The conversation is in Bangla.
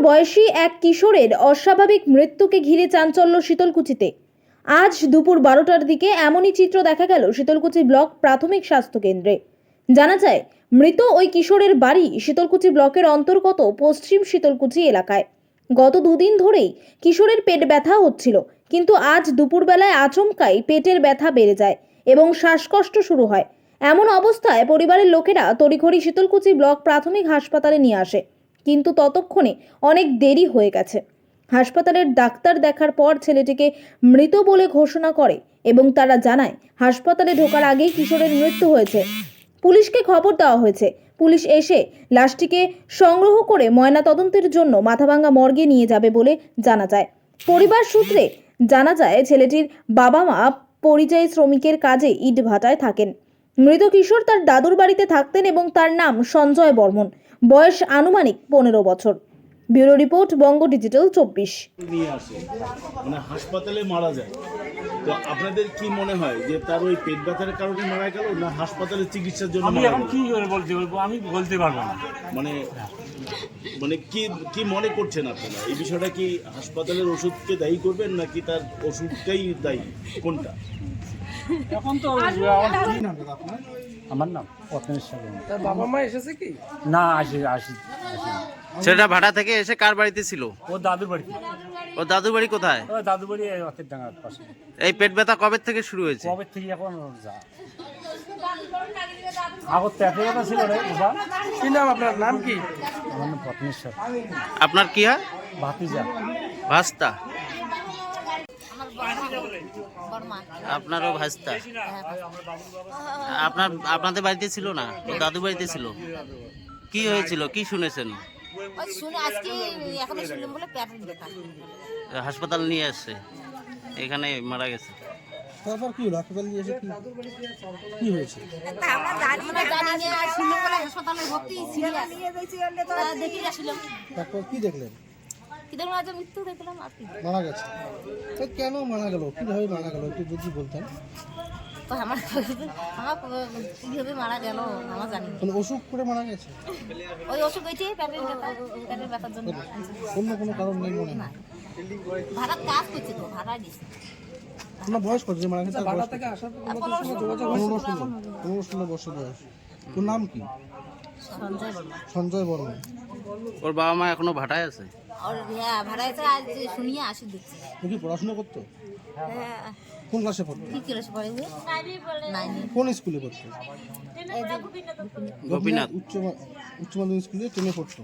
বয়সী এক কিশোরের অস্বাভাবিক মৃত্যুকে ঘিরে চাঞ্চল্য শীতলকুচিতে। আজ দুপুর 12টার দিকে এমনই চিত্র দেখা গেল শীতলকুচি ব্লক প্রাথমিক স্বাস্থ্য কেন্দ্রে। জানা যায়, মৃত ওই কিশোরের বাড়ি শীতলকুচি ব্লকের অন্তর্গত পশ্চিম শীতলকুচি এলাকায়। গত দুদিন ধরেই কিশোরের পেট ব্যথা হচ্ছিল, কিন্তু আজ দুপুরবেলায় আচমকাই পেটের ব্যথা বেড়ে যায় এবং শ্বাসকষ্ট শুরু হয়। এমন অবস্থায় পরিবারের লোকেরা তড়িঘড়ি শীতলকুচি ব্লক প্রাথমিক হাসপাতালে নিয়ে আসে, কিন্তু ততক্ষণে অনেক দেরি হয়ে গেছে। হাসপাতালের ডাক্তার দেখার পর ছেলেটিকে মৃত বলে ঘোষণা করে এবং তারা জানায় হাসপাতালে ঢোকার আগেই কিশোরের মৃত্যু হয়েছে। পুলিশকে খবর দেওয়া হয়েছে। পুলিশ এসে লাশটিকে সংগ্রহ করে ময়না তদন্তের জন্য মাথাভাঙ্গা মর্গে নিয়ে যাবে বলে জানা যায়। পরিবার সূত্রে জানা যায়, ছেলেটির বাবা মা পরিযায়ী শ্রমিকের কাজে ইটভাটায় থাকেন। মৃত কিশোর তার দাদুর বাড়িতে থাকতেন এবং তার নাম সঞ্জয় বর্মন। বয়স আনুমানিক 15 বছর। ব্যুরো রিপোর্ট, বঙ্গ ডিজিটাল 24। নিয়ে আসে মানে হাসপাতালে মারা যায়। তো আপনাদের কি মনে হয় যে তার ওই পেট ব্যথার কারণে মারা গেল, না হাসপাতালে চিকিৎসার জন্য? আমি এখন কি করে বলতে বলবো, আমি বলতে পারবো না। মানে মানে কি কি মনে করছেন আপনারা? এই বিষয়টা কি হাসপাতালের ওষুধকে দায়ী করবেন, নাকি তার ওষুধটাই দায়ী, কোনটা? এখন তো আমার নাম পত্নেশ্বর। তার বাবা মা এসেছে কি? না, আসি। ছেলেটা ভাড়া থেকে এসে কার বাড়িতে ছিল? ও দাদুর বাড়ি। ও দাদুর বাড়ি কোথায়? ও দাদুর বাড়ি এই অতের ডাঙার পাশে। এই পেট ব্যথা কবে থেকে শুরু হয়েছে? কবে থেকে এখন যা আগত পেটে ব্যথা ছিল রে বাবা। কি নাম আপনার? নাম কি? আমার নাম পত্নেশ্বর। আপনার কি হয়? ভাতিজা। ভাস্তা? আপনারও ভাস্তা? আপনাদের বাড়িতে ছিল না, ও দাদু বাড়িতে ছিল। কি হয়েছিল, কি শুনেছেন? হাসপাতাল নিয়ে আসছে, এখানে মারা গেছে। তারপর কি হলো? হাসপাতাল নিয়ে এসে কি হয়েছে? তারপর কি দেখলেন? মারা গেছে। তো কেন মারা গেল, কিভাবে মারা গেল একটু যদি বলতেন। কিভাবে মারা গেল আমার জানি না। কোনো অসুখ করে মারা গেছে? ওই অসুখ হয়েছে পেটের ব্যথার জন্য। অন্য কোনো কারণ নেই মনে হয়? ভাড়া কাজ করছে তো, ভাড়া দিচ্ছে। আপনার বয়স কত যে মারা গেছে? 15-16 বছর বয়স। তোর নাম কি? সঞ্জয় বর্মন। ওর বাবা মা এখনো ভাড়ায় আছে? হ্যাঁ, ভাড়া আছে। আজ শুনিয়ে আসি দেখছি। ও কি পড়াশোনা করতো? হ্যাঁ। কোন ক্লাসে পড়তো? কি ক্লাসে পড়ে? কোন স্কুলে পড়তো? গোপীনাথ উচ্চ মাধ্যমিক স্কুলে 10-এ পড়তো।